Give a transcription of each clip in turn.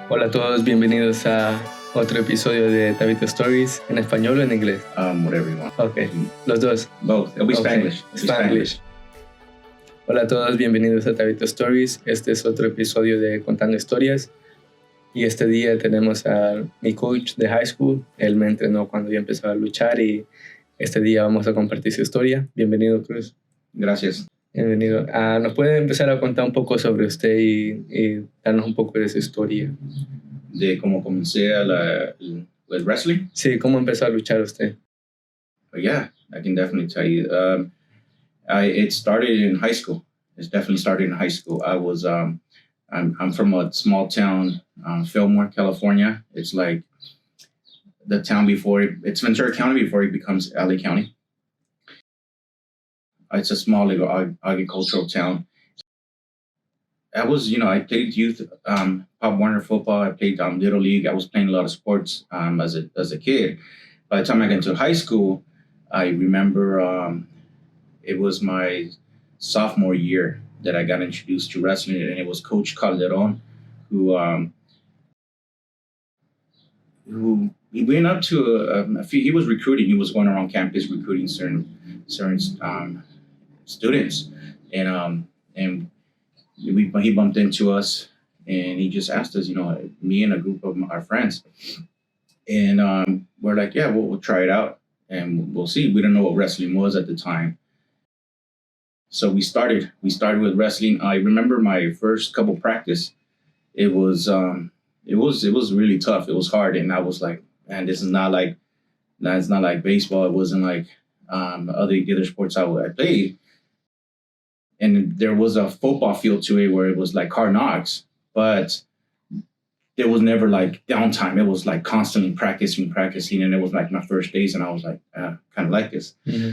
Hola a todos, bienvenidos a otro episodio de Tabito Stories, ¿en español o en inglés? Whatever you want. Okay, los dos. Both. It'll be Okay. Spanglish. Spanglish. Hola a todos, bienvenidos a Tabito Stories. Este es otro episodio de Contando Historias. Y este día tenemos a mi coach de high school. Él me entrenó cuando yo empezaba a luchar y este día vamos a compartir su historia. Bienvenido, Cruz. Gracias. Bienvenido. ¿Nos puede empezar a contar un poco sobre usted y darnos un poco de su historia? De cómo comencé el wrestling? Sí, ¿cómo empezó a luchar usted? Yeah, I can definitely tell you. It started in high school. It definitely started in high school. I'm from a small town, Fremont, California. It's like the town it's Ventura County before it becomes LA County. It's a small little agricultural town. I played youth Pop Warner football. I played Little League. I was playing a lot of sports as a kid. By the time I got into high school, I remember it was my sophomore year that I got introduced to wrestling, and it was Coach Calderon who he went up to he was recruiting. He was going around campus recruiting certain students, and he bumped into us, and he just asked us, me and a group of our friends, and we're like, yeah, we'll try it out, and we'll see. We didn't know what wrestling was at the time, so we started with wrestling. I remember my first couple practice. It was really tough. It was hard, and I was like, man, it's not like baseball. It wasn't like other sports I played. And there was a football feel to it where it was like hard knocks, but there was never like downtime. It was like constantly practicing. And it was like my first days, and I was like, kind of like this. Mm-hmm.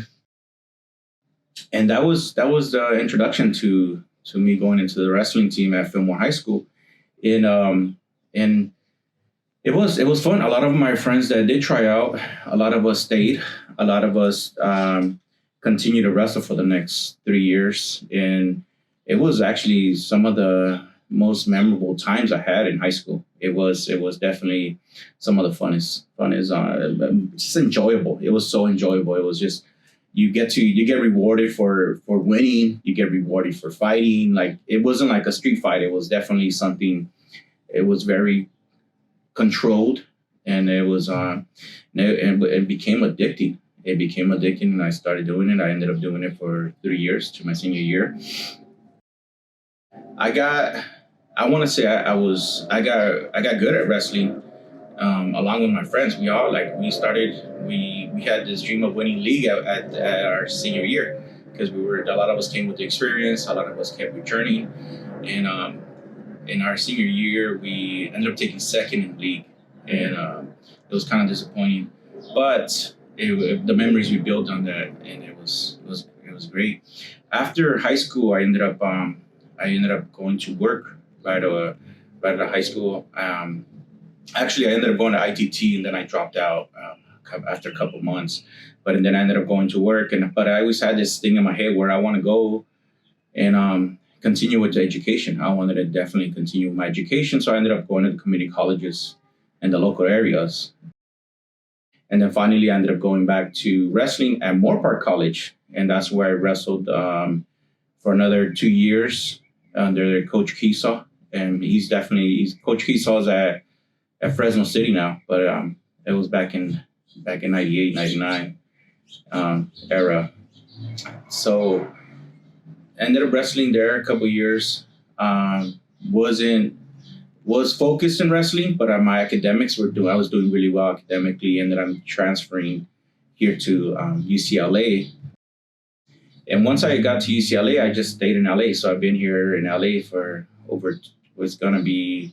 And that was the introduction to me going into the wrestling team at Fremont High School. And it was fun. A lot of my friends that did try out, a lot of us stayed. A lot of us continue to wrestle for the next 3 years, and it was actually some of the most memorable times I had in high school. It was definitely some of the funnest. Just enjoyable. It was so enjoyable. It was just you get rewarded for winning. You get rewarded for fighting. Like, it wasn't like a street fight. It was definitely something. It was very controlled, and it was it became addicting. It became addicting, and I started doing it. I ended up doing it for 3 years to my senior year. I got good at wrestling, along with my friends. We had this dream of winning league at our senior year, because a lot of us came with the experience. A lot of us kept returning, and in our senior year, we ended up taking second in league, and it was kind of disappointing, but the memories we built on that, and it was great. After high school, I ended up going to work right out of high school. Actually, I ended up going to ITT, and then I dropped out after a couple months. But then I ended up going to work, but I always had this thing in my head where I want to go and continue with the education. I wanted to definitely continue my education, so I ended up going to the community colleges in the local areas. And then finally, I ended up going back to wrestling at Moore Park College, and that's where I wrestled for another 2 years under Coach Keesaw. And he's Coach Keesaw's at Fresno City now, but it was back in 98, 99 era. So I ended up wrestling there a couple years. Was focused in wrestling, but my academics I was doing really well academically, and then I'm transferring here to UCLA. And once I got to UCLA, I just stayed in LA. So I've been here in LA for it's gonna be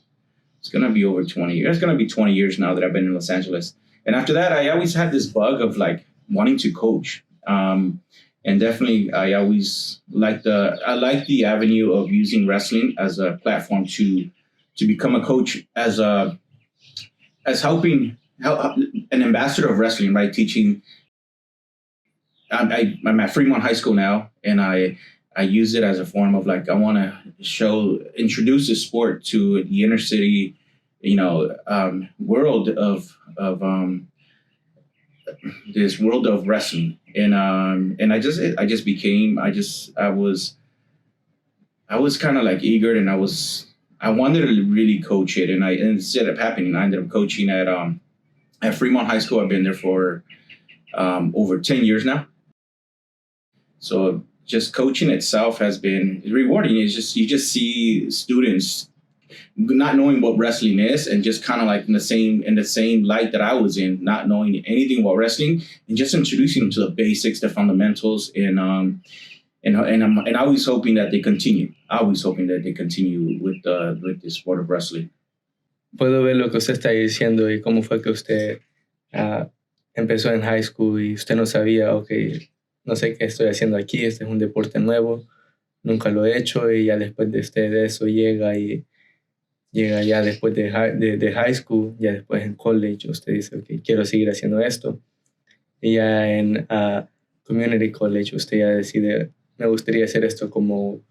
over 20 years. It's gonna be 20 years now that I've been in Los Angeles. And after that, I always had this bug of like wanting to coach. And definitely, I always like the avenue of using wrestling as a platform to become a coach, as helping an ambassador of wrestling, right? Teaching I'm at Fremont High School now, and I use it as a form of like I want to introduce the sport to the inner city, world of this world of wrestling, and I was kind of like eager, and I wanted to really coach it, and it ended up happening. I ended up coaching at Fremont High School. I've been there for over 10 years now. So just coaching itself has been rewarding. It's just you just see students not knowing what wrestling is, and just kind of like in the same light that I was in, not knowing anything about wrestling, and just introducing them to the basics, the fundamentals, and I was hoping that they continue. With the sport of wrestling. Puedo ver lo que usted está diciendo y cómo fue que usted empezó en high school y usted no sabía, okay, no sé qué estoy haciendo aquí, este es un deporte nuevo, nunca lo he hecho, y ya después de eso llega ya después de high school, ya después en college, usted dice, okay, quiero seguir haciendo esto. Y ya en community college usted ya decide, me gustaría hacer esto como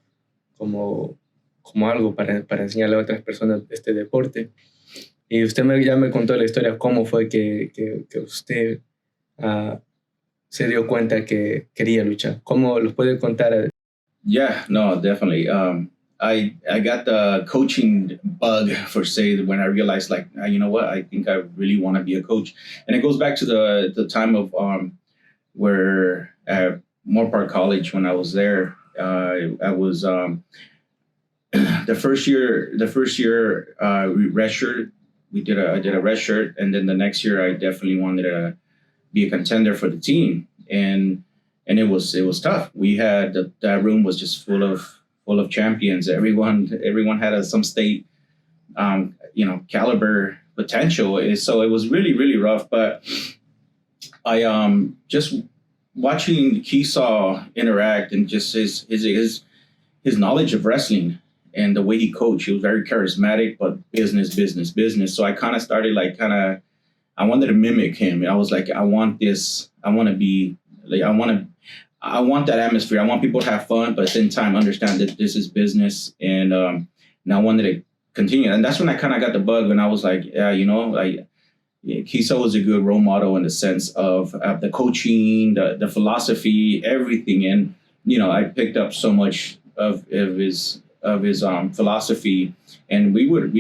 algo para enseñarle a otras personas este deporte. Y usted ya me contó la historia, cómo fue que usted se dio cuenta que quería luchar. ¿Cómo los puede contar? Yeah, no, definitely. I got the coaching bug for say when I realized like, you know what, I think I really want to be a coach. And it goes back to the time of where at Moorpark College, when I was there, I was the first year we redshirted. I did a red shirt, and then the next year I definitely wanted to be a contender for the team, and it was tough. We had that room was just full of champions. Everyone had some state caliber potential. So it was really, really rough. But I just watching Keesaw interact, and just his knowledge of wrestling and the way he coached. He was very charismatic, but business. So I kind of started I wanted to mimic him. I was like, I want this. I want to be like, I want that atmosphere. I want people to have fun, but at the same time understand that this is business. And I wanted to continue. And that's when I kind of got the bug, and I was like, Keesaw was a good role model in the sense of the coaching, the philosophy, everything. And, I picked up so much of his philosophy, and we would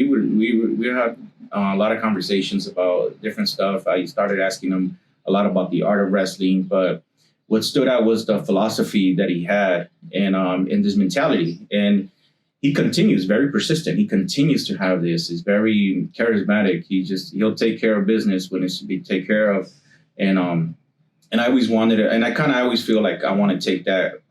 have a lot of conversations about different stuff. I started asking him a lot about the art of wrestling, but what stood out was the philosophy that he had, and this mentality. And he continues very persistent. He continues to have this. He's very charismatic. He'll take care of business when it's to be taken care of. And I always wanted to, and I always feel like I want to take that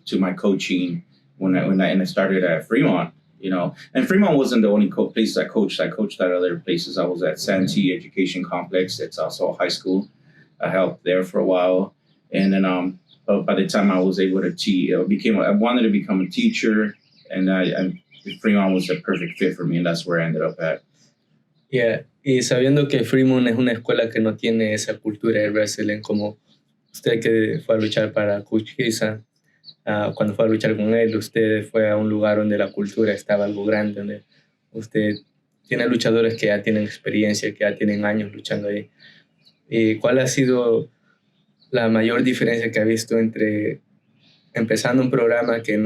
to my coaching when I started at Fremont, And Fremont wasn't the only place I coached. I coached at other places. I was at Santee Education Complex. It's also a high school. I helped there for a while. And then but by the time I was able to teach, I wanted to become a teacher, and Fremont was the perfect fit for me, and that's where I ended up at. Yeah, y sabiendo que Fremont es una escuela que no tiene esa cultura de wrestling, como usted que fue a luchar para Coach Kisa, cuando fue a luchar con él, usted fue a un lugar donde la cultura estaba algo grande, donde usted tiene luchadores que ya tienen experiencia, que ya tienen años luchando ahí. ¿Y cuál ha sido la mayor diferencia que ha visto entre empezando un programa que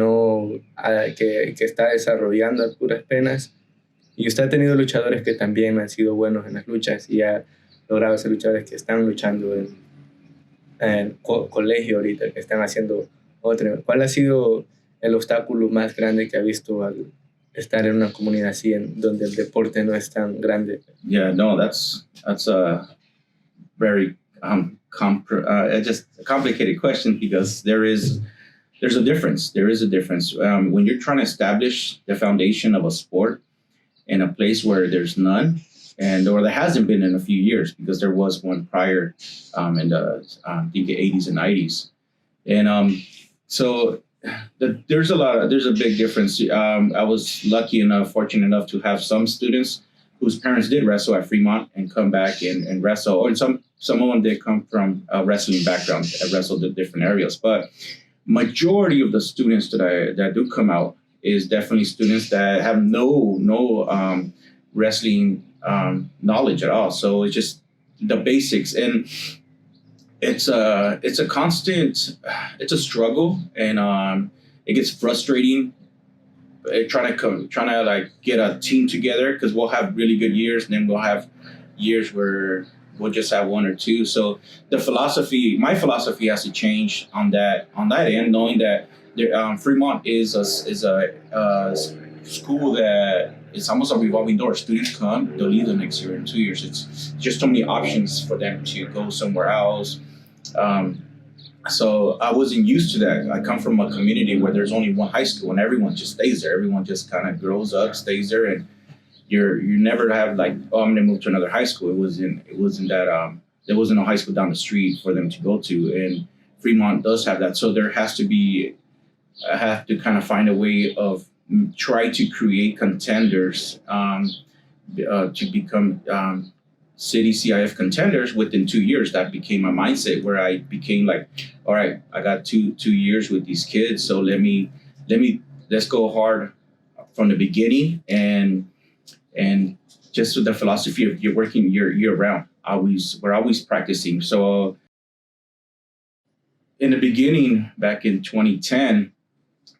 está desarrollando a puras penas, y usted ha tenido luchadores que también han sido buenos en las luchas y ha logrado ser luchadores que están luchando en colegio ahorita, que están haciendo otro? ¿Cuál ha sido el obstáculo más grande que ha visto al estar en una comunidad así, donde el deporte no es tan grande? Yeah, no, that's a very just a complicated question, because there's a difference. There is a difference when you're trying to establish the foundation of a sport in a place where there's none, or there hasn't been in a few years, because there was one prior in the I think the 80s and 90s, and so there's a big difference. I was fortunate enough to have some students whose parents did wrestle at Fremont and come back and wrestle. Or some of them did come from a wrestling background and wrestled in different areas. But majority of the students that do come out is definitely students that have no wrestling knowledge at all. So it's just the basics, and it's a constant, it's a struggle, and it gets frustrating trying to like get a team together, because we'll have really good years and then we'll have years where we'll just have one or two. So my philosophy has to change on that end, knowing that Fremont is a school that it's almost a revolving door. Students come, they'll leave the next year. In 2 years, it's just so many options for them to go somewhere else. So I wasn't used to that. I come from a community where there's only one high school and everyone just stays there. Everyone just kind of grows up, stays there, and you never have like, oh, I'm gonna move to another high school. It wasn't that there wasn't a high school down the street for them to go to, and Fremont does have that. So I have to kind of find a way of try to create contenders to become city CIF contenders within 2 years. That became my mindset, where I became like, all right, I got two years with these kids, so let's go hard from the beginning, and just with the philosophy of you're working year round. We're always practicing. So in the beginning, back in 2010,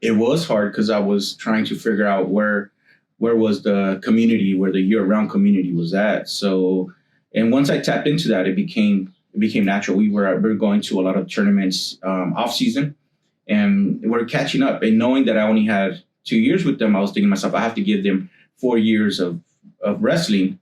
it was hard because I was trying to figure out where was the community, where the year-round community was at. So, and once I tapped into that, it became natural. We were going to a lot of tournaments off season, and we're catching up. And knowing that I only had 2 years with them, I was thinking to myself, I have to give them 4 years of wrestling.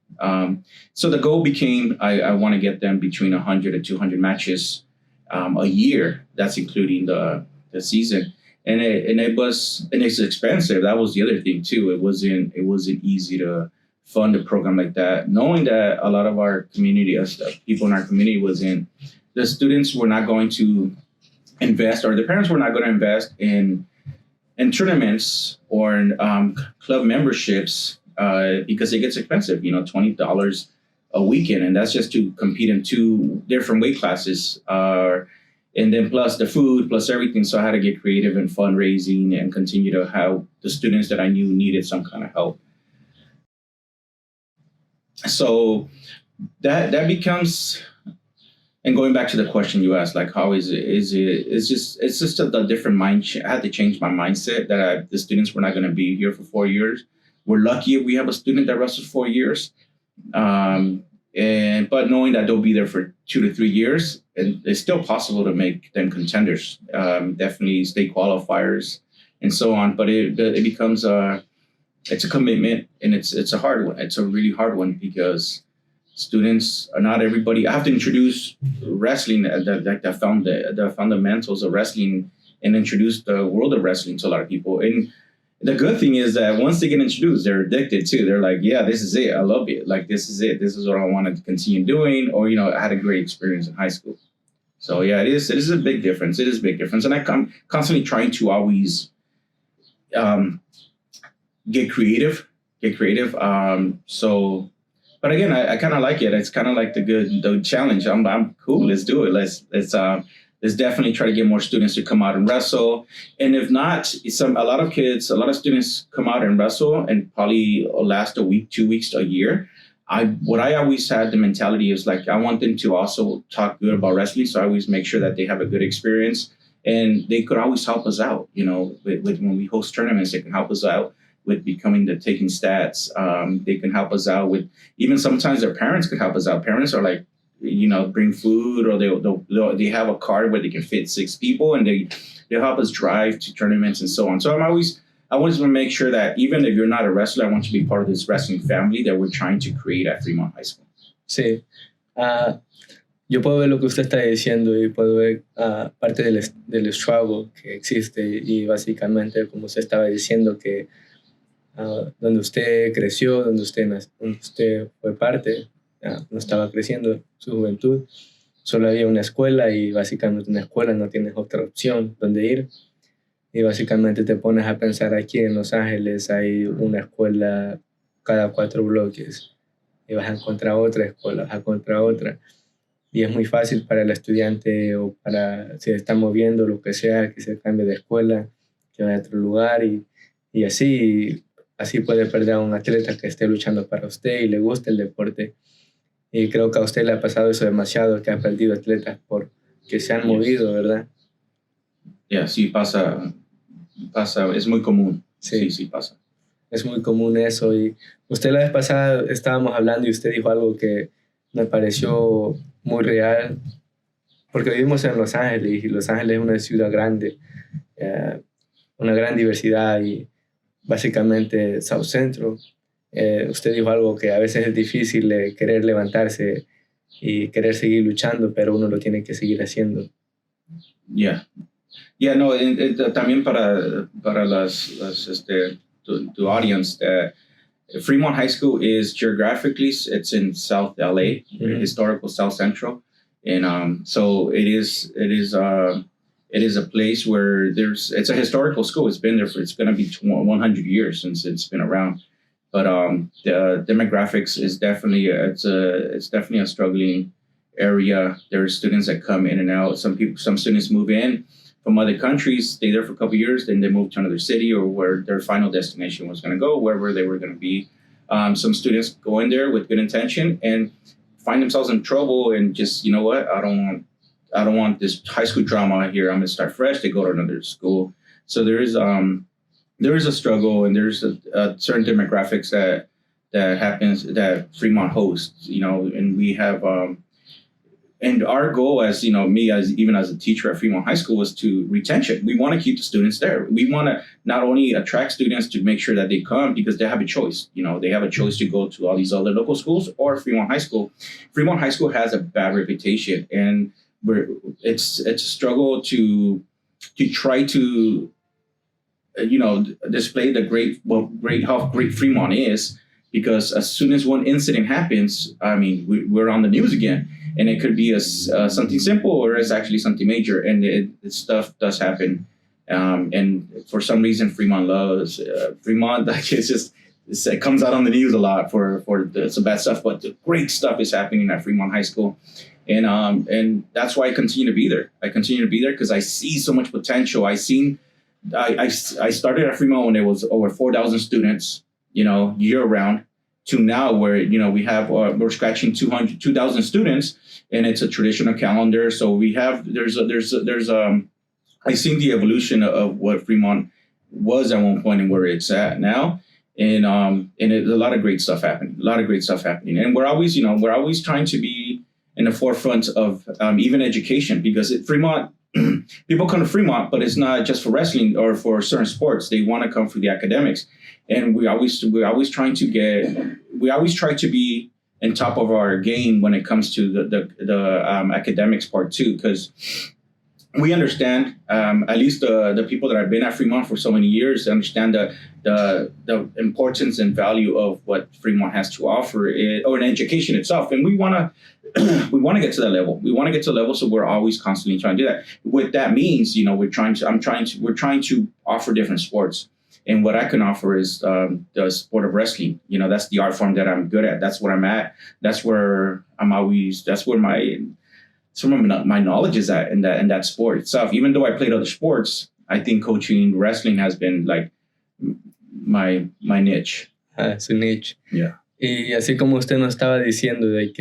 So the goal became, I want to get them between 100 and 200 matches a year. That's including the season. And it's expensive. That was the other thing too. It wasn't easy to fund a program like that, knowing that a lot of our community, people in our community, the students were not going to invest, or the parents were not going to invest in tournaments or in club memberships because it gets expensive. $20 a weekend, and that's just to compete in 2 different weight classes. And then plus the food, plus everything. So I had to get creative in fundraising and continue to have the students that I knew needed some kind of help. So that becomes, and going back to the question you asked, like, how is it? It's just a different mindset. I had to change my mindset that the students were not going to be here for 4 years. We're lucky if we have a student that wrestles 4 years. But knowing that they'll be there for 2 to 3 years, and it's still possible to make them contenders, definitely state qualifiers and so on. But it becomes it's a commitment, and it's a hard one. It's a really hard one because students are not everybody. I have to introduce wrestling, the fundamentals of wrestling, and introduce the world of wrestling to a lot of people. And the good thing is that once they get introduced, they're addicted too. They're like, yeah, this is it. I love it. Like, this is it. This is what I want to continue doing. Or, I had a great experience in high school. So yeah, it is a big difference. It is a big difference. And I'm constantly trying to always get creative. So, but again, I kind of like it. It's kind of like the challenge. I'm cool. Let's do it. Let's definitely try to get more students to come out and wrestle. And if not, a lot of students come out and wrestle and probably last a week, 2 weeks, a year. I always had the mentality is like, I want them to also talk good about wrestling. So I always make sure that they have a good experience, and they could always help us out. With when we host tournaments, they can help us out with taking stats. They can help us out with, even sometimes their parents can help us out. Parents are like, bring food, or they have a car where they can fit 6 people, and they'll help us drive to tournaments and so on. So I always want to make sure that even if you're not a wrestler, I want you to be part of this wrestling family that we're trying to create at Fremont High School. Sí. Yo puedo ver lo que usted está diciendo y puedo ver parte del struggle que existe, y básicamente, como usted estaba diciendo, que donde usted creció, donde usted fue parte, no estaba creciendo su juventud, solo había una escuela, y básicamente una escuela no tienes otra opción donde ir, y básicamente te pones a pensar, aquí en Los Ángeles hay una escuela cada 4 bloques, y vas a encontrar otra escuela, vas a encontrar otra. Y es muy fácil para el estudiante o para si se está moviendo, lo que sea, que se cambie de escuela, que vaya a otro lugar y así puede perder a un atleta que esté luchando para usted y le guste el deporte. Y creo que a usted le ha pasado eso demasiado, que ha perdido atletas por que se han movido, ¿verdad? Sí, pasa, es muy común. Sí. Sí, pasa. Es muy común eso. Y usted la vez pasada estábamos hablando y usted dijo algo que me pareció muy real, porque vivimos en Los Ángeles y Los Ángeles es una ciudad grande, una gran diversidad y básicamente South Central. Usted dijo algo que a veces es difícil de querer levantarse y querer seguir luchando, pero uno lo tiene que seguir haciendo. No, también para tu audience, Fremont High School is geographically, it's in South LA, historical South Central. And so it is a place where it's a historical school. It's been there it's going to be 100 years since it's been around. But the demographics is definitely, it's definitely a struggling area. There are students that come in and out. Some students move in from other countries, stay there for a couple of years, then they move to another city or where their final destination was going to go, wherever they were going to be. Some students go in there with good intention and find themselves in trouble and just, you know what, I don't want this high school drama here. I'm going to start fresh. They go to another school. So there is a struggle, and there's a certain demographics that happens that Fremont hosts, and we have and our goal, as me even as a teacher at Fremont High School, was to retention. We want to keep the students there. We want to not only attract students to make sure that they come because they have a choice. They have a choice to go to all these other local schools or Fremont High School. Fremont High School has a bad reputation, and it's a struggle to try to display how great Fremont is, because as soon as one incident happens, I mean, we're on the news again, and it could be something simple or it's actually something major, and stuff does happen. And for some reason, Fremont loves Fremont. Like it comes out on the news a lot for some bad stuff, but the great stuff is happening at Fremont High School. And that's why I continue to be there. I continue to be there because I see so much potential. I started at Fremont when there was over 4,000 students, year round, to now where, we have, we're scratching 2,000 students, and it's a traditional calendar. So we have, I seen the evolution of what Fremont was at one point and where it's at now. And it's a lot of great stuff happening, And we're always trying to be in the forefront of even education, because at Fremont, people come to Fremont, but it's not just for wrestling or for certain sports. They want to come for the academics, and we always try to be on top of our game when it comes to the academics part too, because we understand, at least the people that have been at Fremont for so many years understand the importance and value of what Fremont has to offer, or an education itself, and we want to get to that level. We want to get to the level, so we're always constantly trying to do that. What that means, we're trying to offer different sports, and what I can offer is the sport of wrestling. That's the art form that I'm good at. That's what I'm at. That's where some of my knowledge is at in that sport itself. Even though I played other sports, I think coaching wrestling has been like my niche. Su niche. Yeah. Y así como usted nos estaba diciendo de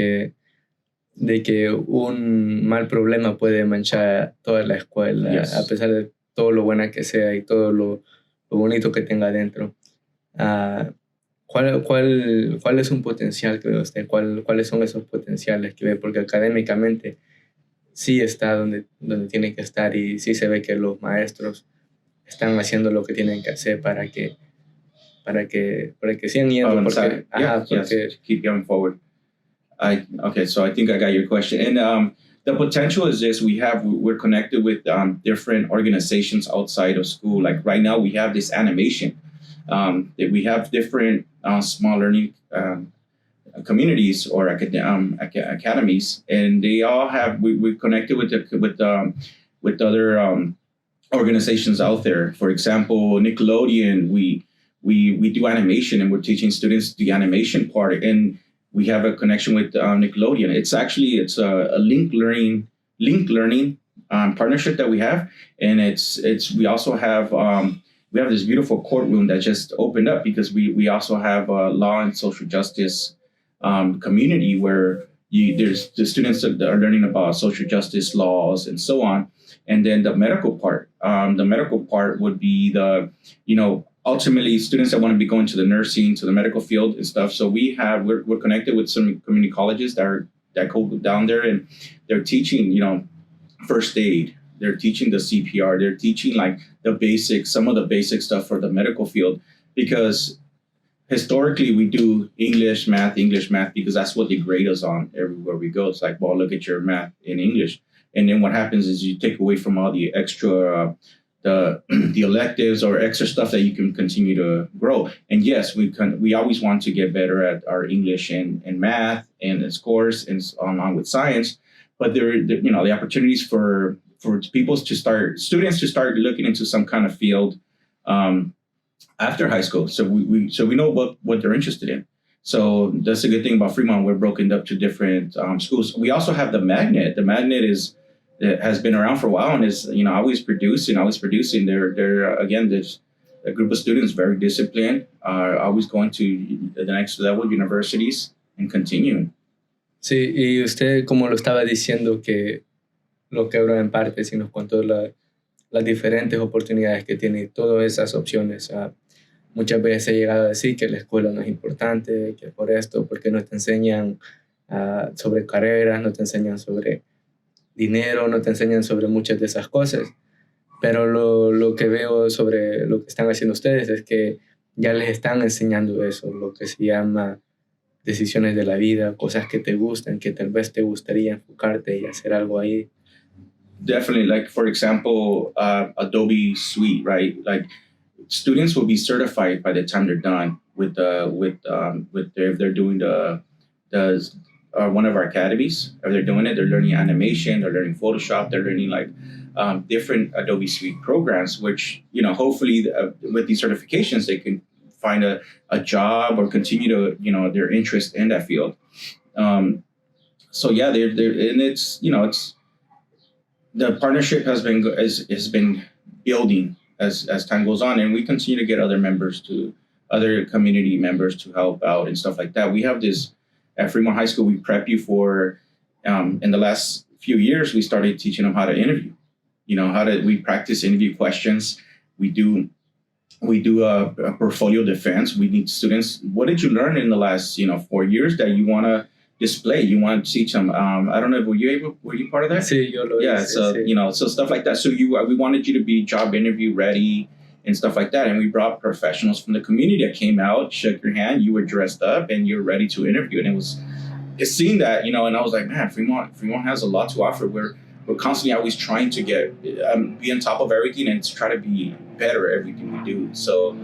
que un mal problema puede manchar toda la escuela, yes, a pesar de todo lo buena que sea y todo lo bonito que tenga adentro. ¿Cuál es un potencial que ve usted? ¿Cuáles son esos potenciales que ve? Porque académicamente sí está donde tiene que estar, y sí se ve que los maestros están haciendo lo que tienen que hacer para que sigan yendo. Yes, keep going forward. So I think I got your question. And the potential is this: we're connected with different organizations outside of school. Like right now, we have this animation. We have different small learning communities or academies, and they all have. We're connected with other organizations out there. For example, Nickelodeon. We do animation, and we're teaching students the animation part. And we have a connection with Nickelodeon. It's a link learning partnership that we have, and we also have we have this beautiful courtroom that just opened up because we also have a law and social justice community where there's the students that are learning about social justice laws and so on, and then the medical part. The medical part would be ultimately students that want to be going to the nursing, to the medical field and stuff. So we're connected with some community colleges that go down there, and they're teaching, first aid. They're teaching the CPR. They're teaching like some of the basic stuff for the medical field, because historically we do English, math, because that's what they grade us on everywhere we go. It's like, well, look at your math in English. And then what happens is you take away from all the extra, the electives or extra stuff that you can continue to grow. And yes, we always want to get better at our English and math and scores and on with science. But the opportunities for students to start looking into some kind of field after high school. So we know what they're interested in. So that's a good thing about Fremont. We're broken up to different schools. We also have the Magnet. The Magnet has been around for a while and is always producing. They're again, there's a group of students very disciplined, always going to the next level universities and continuing. Sí, y usted, como lo estaba diciendo, que lo quebró en partes y nos contó las diferentes oportunidades que tiene y todas esas opciones. Muchas veces he llegado a decir que la escuela no es importante, que por esto, porque no te enseñan sobre carreras, no te enseñan sobre dinero, no te enseñan sobre muchas de esas cosas. Pero lo que veo sobre lo que están haciendo ustedes es que ya les están enseñando eso, lo que se llama decisiones de la vida, cosas que te gustan, que tal vez te gustaría enfocarte y hacer algo ahí. Definitely, like for example, Adobe Suite, right? Like students will be certified by the time they're done with if they're doing one of our academies. If they're doing it, they're learning animation, they're learning Photoshop, they're learning like different Adobe Suite programs, which hopefully with these certifications they can find a job or continue to their interest in that field. So yeah, they're and it's the partnership has been building as time goes on, and we continue to get other community members to help out and stuff like that. We have this at Fremont High School. We prep you for in the last few years we started teaching them how to interview. We practice interview questions. We do a portfolio defense. We need students. What did you learn in the last 4 years that you want to display? You want to teach them. I don't know. Were you part of that? Sí, yo lo yeah. hice, So sí. So stuff like that. So we wanted you to be job interview ready and stuff like that. And we brought professionals from the community that came out, shook your hand. You were dressed up and you're ready to interview. And it's seeing that and I was like, man, Fremont has a lot to offer. We're constantly always trying to be on top of everything and to try to be better at everything we do. So,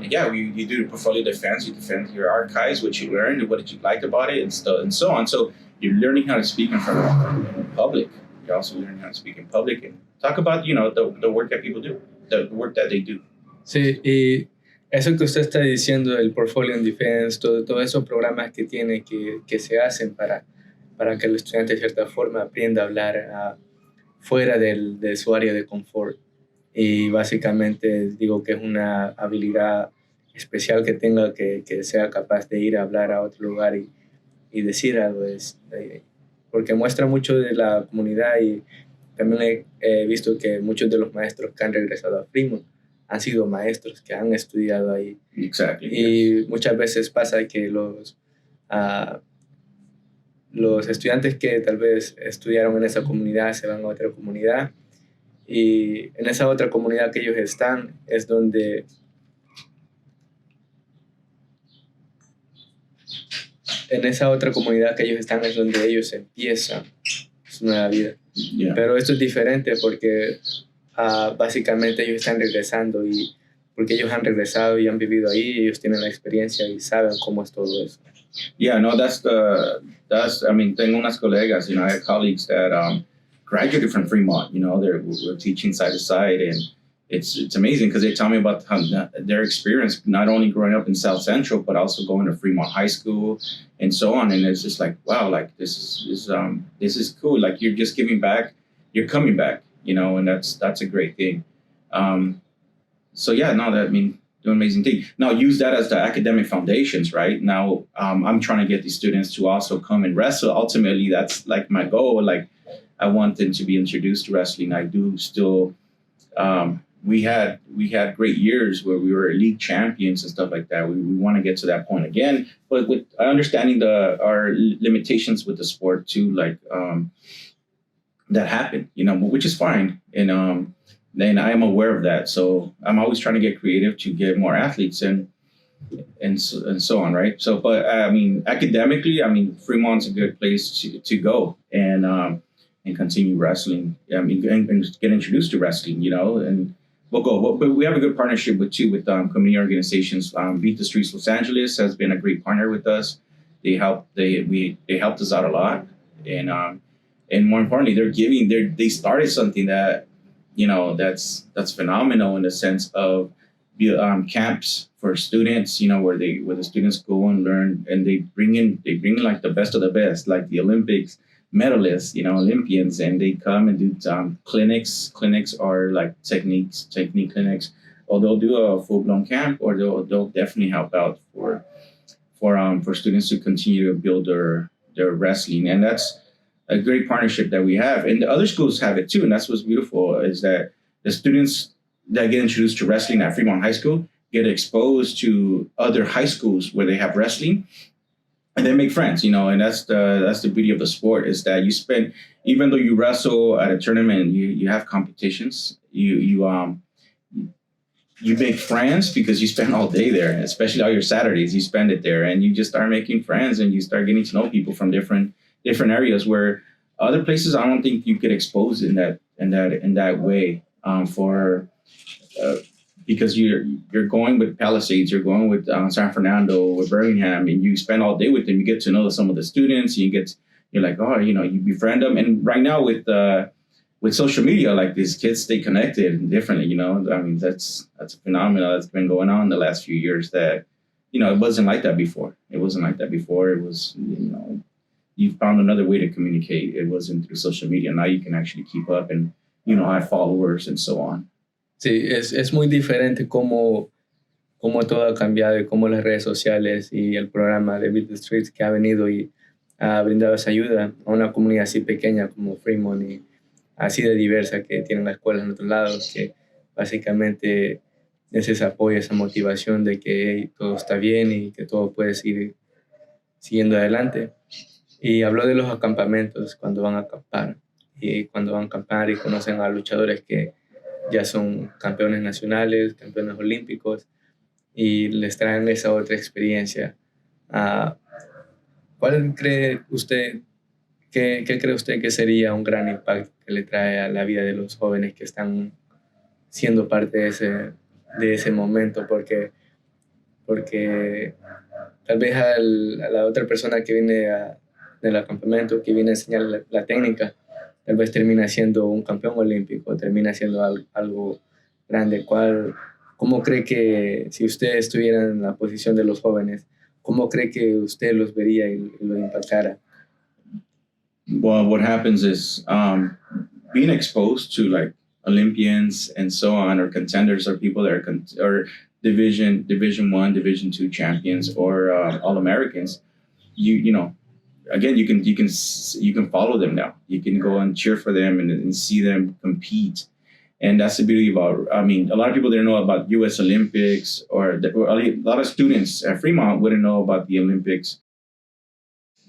yeah, you do the portfolio defense, you defend your archives, what you learned, what did you like about it, and so on. So you're learning how to speak in front of public. You're also learning how to speak in public and talk about, the work that people do, the work that they do. Sí, y eso que usted está diciendo, el portfolio en defense, todos esos programas que tiene que se hacen para que el estudiante de cierta forma aprenda a hablar fuera de su área de confort. Y básicamente digo que es una habilidad especial que tenga, que sea capaz de ir a hablar a otro lugar y decir algo. Porque muestra mucho de la comunidad, y también he visto que muchos de los maestros que han regresado a Fremont han sido maestros que han estudiado ahí. Exactly. Y muchas veces pasa que los estudiantes que tal vez estudiaron en esa comunidad se van a otra comunidad, y en esa otra comunidad que ellos están es donde ellos empiezan su nueva vida. Yeah. Pero esto es diferente porque básicamente ellos están regresando, y porque ellos han regresado y han vivido ahí, ellos tienen la experiencia y saben cómo es todo eso. Yeah, no, tengo unas colegas, I have colleagues that graduated from Fremont, we're teaching side to side, and it's amazing because they tell me about their experience, not only growing up in South Central, but also going to Fremont High School and so on. And it's just like, wow, like this is cool. Like you're just giving back, you're coming back, and that's a great thing. So yeah, no, that, I mean, do an amazing thing. Now use that as the academic foundations, right? Now I'm trying to get these students to also come and wrestle. Ultimately, that's like my goal. Like I want them to be introduced to wrestling. I do still. We had great years where we were league champions and stuff like that. We want to get to that point again, but with understanding our limitations with the sport too, like that happen, which is fine. And then I am aware of that. So I'm always trying to get creative to get more athletes and so on, right? So, but I mean, academically, I mean, Fremont's a good place to go and continue wrestling. I mean, and get introduced to wrestling, and we'll go. But we have a good partnership with community organizations. Beat the Streets Los Angeles has been a great partner with us. They helped us out a lot, and more importantly, they started something that that's phenomenal in the sense of camps for students, where the students go and learn, and they bring in like the best of the best, like the Olympics medalists, Olympians, and they come and do clinics. Clinics are like technique clinics, or they'll do a full blown camp, or they'll definitely help out for students to continue to build their wrestling, and that's a great partnership that we have. And the other schools have it too, and that's what's beautiful is that the students that get introduced to wrestling at Fremont High School get exposed to other high schools where they have wrestling. And they make friends, and that's the beauty of the sport is that even though you wrestle at a tournament, you have competitions, you make friends because you spend all day there, especially all your Saturdays, you spend it there, and you just start making friends and you start getting to know people from different areas where other places I don't think you could expose in that way because you're going with Palisades, you're going with San Fernando or Birmingham, and you spend all day with them. You get to know some of the students. You're like, oh, you befriend them. And right now with social media, like these kids stay connected differently. I mean, that's a phenomenon that's been going on the last few years. That it wasn't like that before. It wasn't like that before. It was you found another way to communicate. It wasn't through social media. Now you can actually keep up and have followers and so on. Sí, es muy diferente cómo todo ha cambiado y cómo las redes sociales y el programa de Beat the Streets que ha venido y ha brindado esa ayuda a una comunidad así pequeña como Fremont y así de diversa que tienen las escuelas en otros lados, que básicamente es ese apoyo, esa motivación de que hey, todo está bien y que todo puede seguir siguiendo adelante. Y habló de los acampamentos cuando van a acampar y conocen a luchadores que ya son campeones nacionales, campeones olímpicos, y les traen esa otra experiencia. ¿Cuál cree usted, qué cree usted que sería un gran impacto que le trae a la vida de los jóvenes que están siendo parte de ese momento? Porque tal vez a la otra persona que viene del acampamento, que viene a enseñar la técnica, tal vez termina siendo un campeón olímpico, termina siendo algo grande. ¿Cómo cree que si usted estuviera en la posición de los jóvenes, cómo cree que usted los vería y lo impactara? Well, what happens is being exposed to like Olympians and so on, or contenders, or people that or Division 1, Division 2 champions, or All-Americans. Again, you can follow them now. You can go and cheer for them and see them compete, and that's the beauty about. I mean, a lot of people didn't know about U.S. Olympics, or a lot of students at Fremont wouldn't know about the Olympics.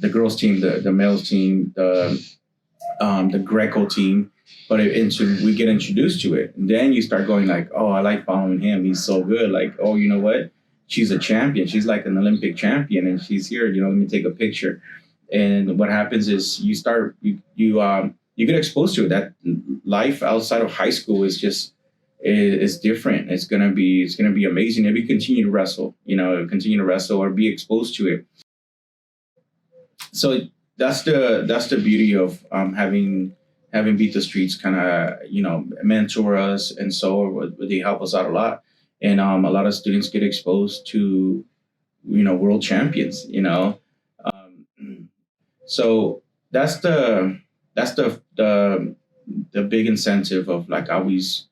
The girls team, the males team, the Greco team, but we get introduced to it, and then you start going like, oh, I like following him. He's so good. Like, oh, you know what? She's a champion. She's like an Olympic champion, and she's here. Let me take a picture. And what happens is you get exposed to it. That life outside of high school is different. It's gonna be amazing if you continue to wrestle. Continue to wrestle or be exposed to it. So that's the beauty of having having beat the streets kind of, mentor us. And so they help us out a lot. And a lot of students get exposed to, world champions, so that's the big incentive of like always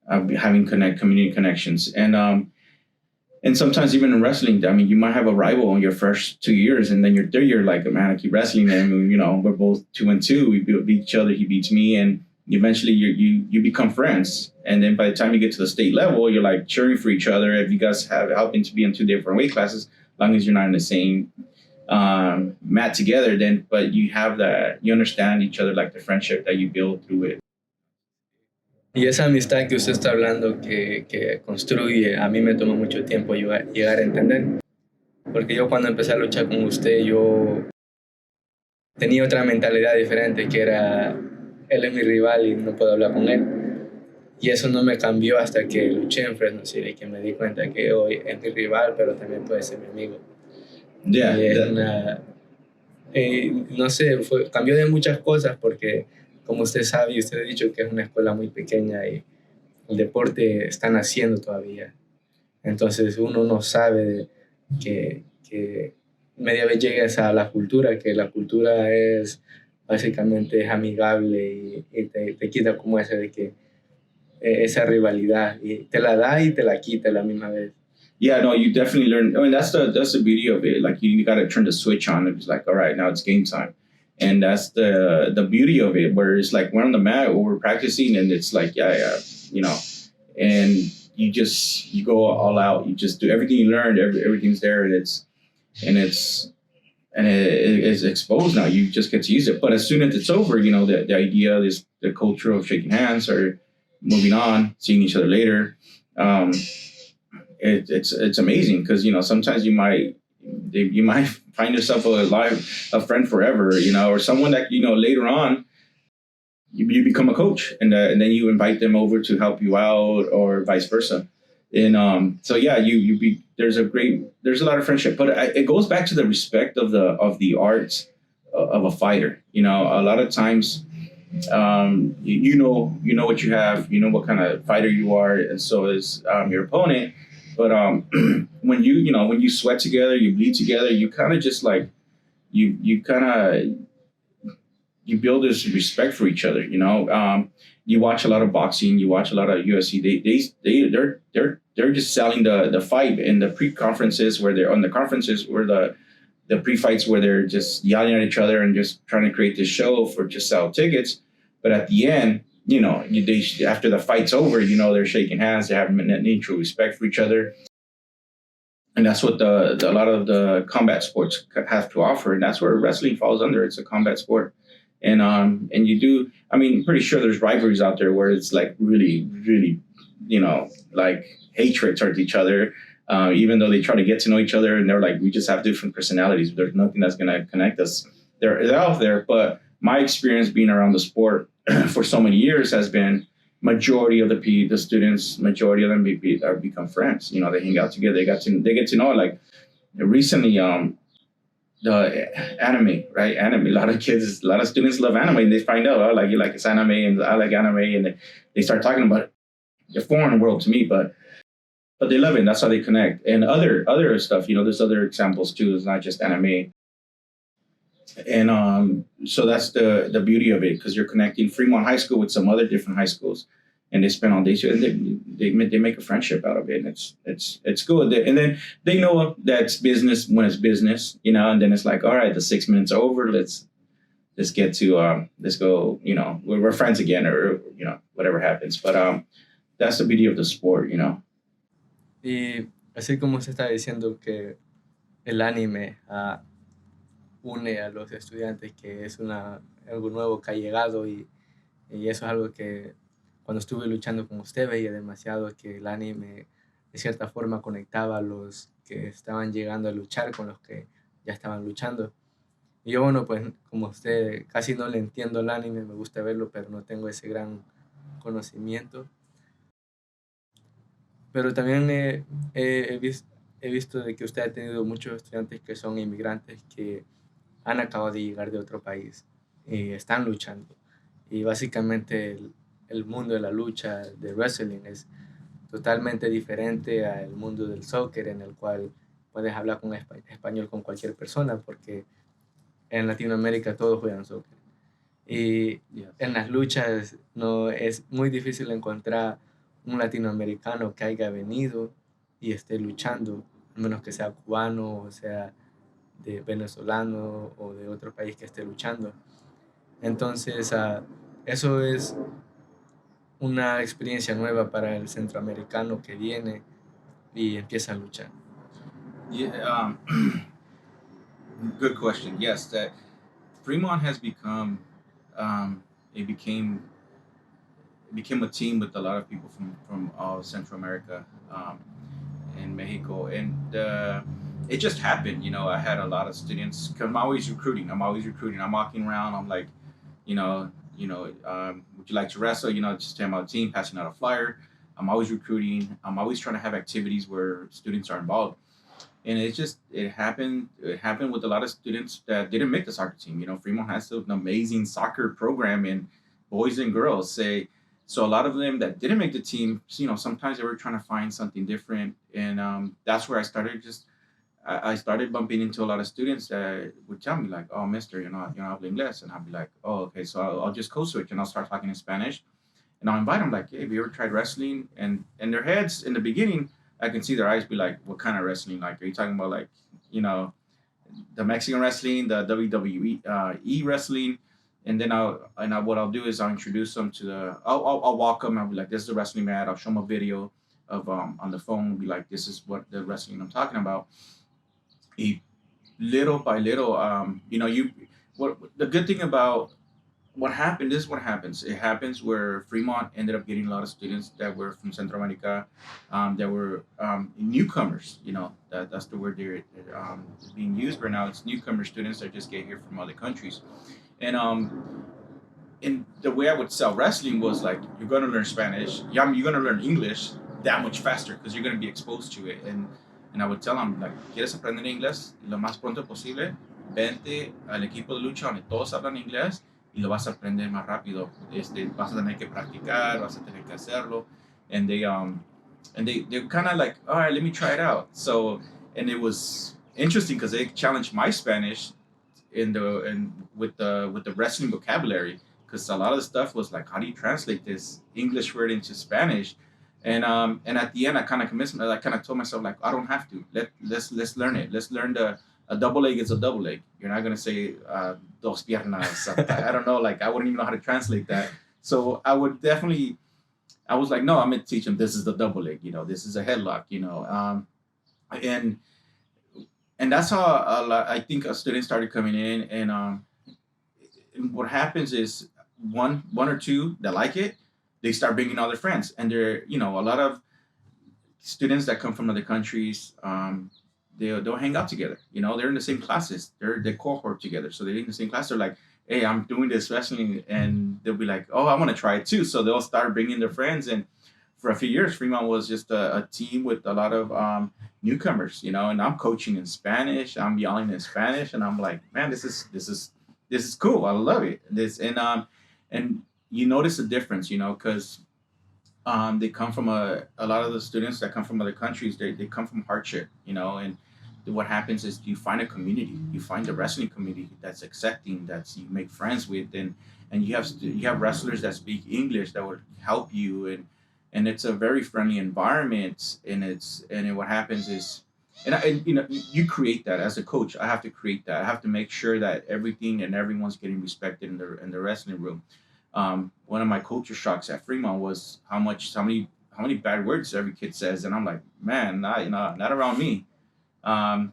having community connections. And sometimes even in wrestling, I mean, you might have a rival in your first 2 years, and then your third year, like, man, I keep wrestling him. We're both 2-2. We beat each other. He beats me, and eventually you become friends. And then by the time you get to the state level, you're like cheering for each other. If you guys have helping to be in 2 different weight classes, as long as you're not in the same mat together, then but you have that, you understand each other, like the friendship that you build through it. Y esa amistad que usted está hablando, que construye, a mí me tomó mucho tiempo llegar a entender. Porque yo cuando empecé a luchar con usted, yo tenía otra mentalidad diferente, que era, él es mi rival y no puedo hablar con él. Y eso no me cambió hasta que luché en Fresno City, que me di cuenta que hoy es mi rival, pero también puede ser mi amigo. Yeah, Y es no sé, cambió de muchas cosas porque, como usted sabe y usted ha dicho que es una escuela muy pequeña y el deporte está naciendo todavía. Entonces uno no sabe que media vez llegas a la cultura, que la cultura es básicamente es amigable y te quita como ese de que esa rivalidad y te la da y te la quita a la misma vez. Yeah, no, you definitely learn. I mean, that's the beauty of it. Like you got to turn the switch on. It's like, all right, now it's game time, and that's the beauty of it. Where it's like we're on the mat or we're practicing, and it's like, yeah, and you go all out. You just do everything you learned. Everything's there, and it's exposed now. You just get to use it. But as soon as it's over, the idea is the culture of shaking hands or moving on, seeing each other later. It's amazing because sometimes you might find yourself a friend forever, or someone that later on you become a coach, and then you invite them over to help you out or vice versa. And so yeah, there's a lot of friendship, but it goes back to the respect of the art of a fighter. A lot of times you know what you have, what kind of fighter you are, and so is your opponent. But when you sweat together, you bleed together, you kind of just like you build this respect for each other. You watch a lot of boxing, you watch a lot of UFC. They're just selling the fight in the pre-conferences where they're on the conferences where the pre-fights where they're just yelling at each other and just trying to create this show for just sell tickets. But at the end, after the fight's over, they're shaking hands, they're having a mutual respect for each other. And that's what a lot of the combat sports have to offer. And that's where wrestling falls under. It's a combat sport. And you do, I mean, I'm pretty sure there's rivalries out there where it's like really, really, like hatred towards each other, even though they try to get to know each other and they're like, we just have different personalities. There's nothing that's going to connect us. They're out there. But my experience being around the sport for so many years has been majority of the students, majority of them become friends. They hang out together. They get to know, like recently, the anime, right? Anime. A lot of students love anime, and they find out, like you like it's anime, and I like anime, and they start talking about it. A foreign world to me, but they love it. And that's how they connect. And other stuff, there's other examples too. It's not just anime. And so that's the beauty of it, because you're connecting Fremont High School with some other different high schools, and they spend all day together. They make a friendship out of it, and it's good. And then they know that's business when it's business, and then it's like, all right, the 6 minutes are over. Let's get to let's go. We're friends again, or whatever happens. But that's the beauty of the sport, Y así como se está diciendo que el anime une a los estudiantes, que es algo nuevo que ha llegado y eso es algo que cuando estuve luchando con usted veía demasiado, que el anime de cierta forma conectaba a los que estaban llegando a luchar con los que ya estaban luchando. Y yo, bueno, pues como usted casi no le entiendo el anime, me gusta verlo, pero no tengo ese gran conocimiento. Pero también he visto de que usted ha tenido muchos estudiantes que son inmigrantes que han acabado de llegar de otro país y están luchando. Y básicamente el mundo de la lucha de wrestling es totalmente diferente al mundo del soccer, en el cual puedes hablar con español con cualquier persona, porque en Latinoamérica todos juegan soccer. Y Yes. en las luchas no es muy difícil encontrar un latinoamericano que haya venido y esté luchando, a menos que sea cubano o sea de venezolano o de otro país que esté luchando. Entonces, eso es una experiencia nueva para el centroamericano que viene y empieza a luchar. Yeah. Good question. Yes, that Fremont has become, it became a team with a lot of people from all Central America, and Mexico, and it just happened. I had a lot of students because I'm always recruiting. I'm always recruiting. I'm walking around. I'm like, would you like to wrestle? Just tell my team, passing out a flyer. I'm always recruiting. I'm always trying to have activities where students are involved, and it happened with a lot of students that didn't make the soccer team. Fremont has an amazing soccer program, and boys and girls say. So a lot of them that didn't make the team, sometimes they were trying to find something different, and that's where I started bumping into a lot of students that would tell me like, "Oh, Mister, you're not habla inglés," and I'll be like, "Oh, okay." So I'll just code switch and I'll start talking in Spanish, and I'll invite them like, "Hey, have you ever tried wrestling?" And in their heads in the beginning, I can see their eyes be like, "What kind of wrestling? Like, are you talking about like, you know, the Mexican wrestling, the WWE wrestling?" And then what I'll do is I'll introduce them to I'll walk them. I'll be like, "This is the wrestling mat." I'll show them a video of on the phone. Be like, "This is what the wrestling I'm talking about." Y little by little, you what the good thing about what happened is what happens. It happens where Fremont ended up getting a lot of students that were from Central America, that were newcomers. That's the word is being used right now. It's newcomer students that just get here from other countries, and the way I would sell wrestling was like, you're going to learn Spanish, yeah, you're going to learn English that much faster because you're going to be exposed to it. And I would tell them like, ¿quieres aprender inglés lo más pronto posible? Vente al equipo de lucha donde todos hablan inglés y lo vas a aprender más rápido. Vas a tener que practicar, vas a tener que hacerlo. And they're kind of like, all right, let me try it out. So, and it was interesting because they challenged my Spanish with the wrestling vocabulary, because a lot of the stuff was like, how do you translate this English word into Spanish? And at the end, I kind of convinced me. I kind of told myself like, I don't have to. Let's learn it. Let's learn a double leg is a double leg. You're not gonna say dos piernas. I don't know. Like, I wouldn't even know how to translate that. So I was like, no, I'm gonna teach them. This is the double leg. This is a headlock. And and that's how I think a student started coming in, and what happens is one or two that like it, they start bringing all their friends, and they're a lot of students that come from other countries. They'll hang out together. They're in the same classes. They're the cohort together, so they're in the same class. They're like, "Hey, I'm doing this wrestling," and they'll be like, "Oh, I want to try it too." So they'll start bringing their friends, and for a few years, Fremont was just a team with a lot of newcomers. And I'm coaching in Spanish. I'm yelling in Spanish, and I'm like, "Man, this is cool. I love it." And you notice a difference, because they come from a lot of the students that come from other countries. They come from hardship, and what happens is you find a community. You find a wrestling community that's accepting, that's you make friends with, and you have wrestlers that speak English that would help you, and it's a very friendly environment. And what happens is, and you create that as a coach. I have to create that. I have to make sure that everything and everyone's getting respected in the wrestling room. One of my culture shocks at Fremont was how many bad words every kid says, and I'm like, man, not around me.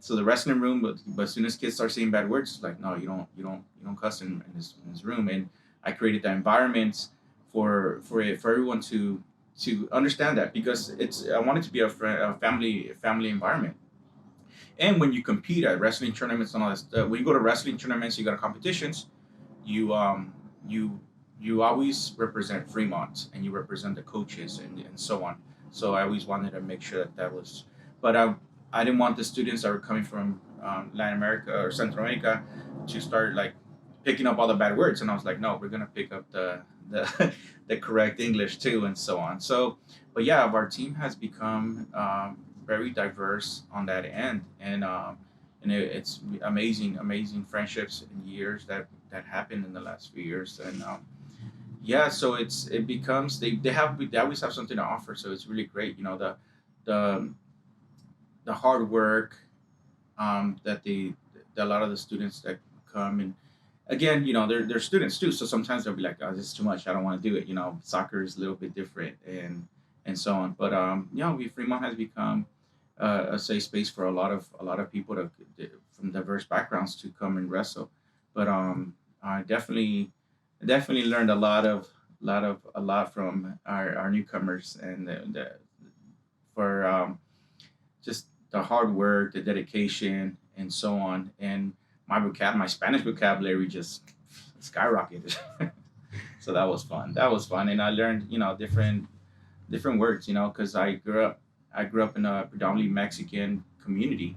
So the wrestling room, but as soon as kids start saying bad words, it's like, no, you don't cuss in this room. And I created that environment for everyone to understand that, because I want it to be a family environment. And when you compete at wrestling tournaments and all that stuff, when you go to wrestling tournaments, you go to competitions, you you you always represent Fremont, and you represent the coaches, and so on. So I always wanted to make sure that was, but I didn't want the students that were coming from Latin America or Central America to start like picking up all the bad words, and I was like, no, we're gonna pick up the the correct English too, and so on. So, but yeah, our team has become very diverse on that end, and it's amazing friendships and years that happened in the last few years, and yeah, so it becomes they always have something to offer, so it's really great. You know, the the hard work that a lot of the students that come, and again, you know, they're students too, so sometimes they'll be like, oh, this is too much, I don't want to do it. You know, soccer is a little bit different, and so on. But yeah, we Fremont has become a safe space for a lot of people from diverse backgrounds to come and wrestle. But I definitely learned a lot from our newcomers, and for just the hard work, the dedication, and so on. And my Spanish vocabulary just skyrocketed. So that was fun. That was fun, and I learned, you know, different words. You know, because I grew up in a predominantly Mexican community,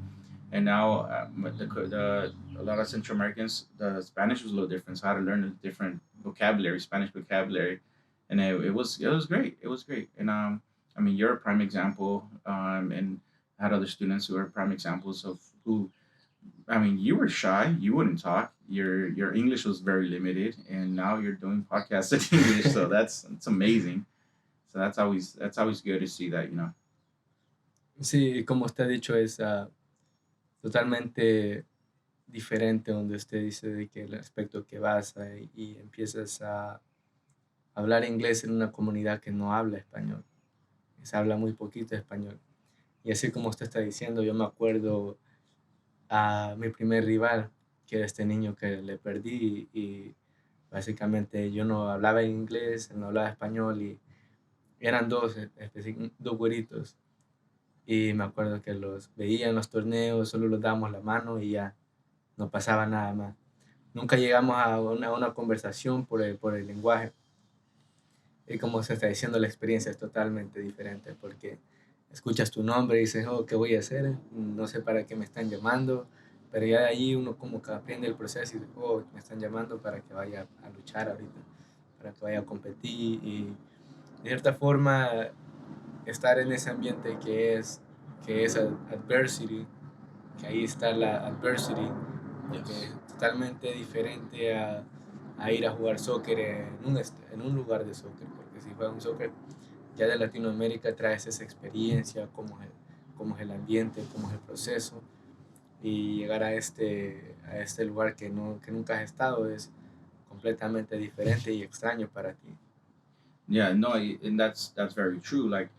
and now a lot of Central Americans, the Spanish was a little different, so I had to learn a different vocabulary, Spanish vocabulary, and it was great. It was great, and I mean, you're a prime example, and I had other students who are prime examples of who. I mean, you were shy. You wouldn't talk. Your English was very limited, and now you're doing podcasts in English. So that's amazing. So that's always good to see that. You know. Sí, como usted ha dicho, es totalmente diferente donde usted dice de que el aspecto que vas y empiezas a hablar inglés en una comunidad que no habla español, se habla muy poquito español. Y así como usted está diciendo, yo me acuerdo a mi primer rival, que era este niño que le perdí y básicamente yo no hablaba inglés, él no hablaba español y eran dos güeritos. Y me acuerdo que los veía en los torneos, solo los dábamos la mano y ya, no pasaba nada más. Nunca llegamos a una conversación por el lenguaje. Y como se está diciendo, la experiencia es totalmente diferente porque escuchas tu nombre y dices, oh, ¿qué voy a hacer? No sé para qué me están llamando, pero ya de ahí uno como que aprende el proceso y dice, oh, me están llamando para que vaya a luchar ahorita, para que vaya a competir y de cierta forma estar en ese ambiente que es adversity, que ahí está la adversity, porque Yes. es totalmente diferente a ir a jugar soccer en un lugar de soccer, porque si juegas un soccer ya de Latinoamérica traes esa experiencia, cómo es el ambiente, cómo es el proceso, y llegar a este lugar que nunca has estado es completamente diferente y extraño para ti. Yeah. No. And that's very true. Like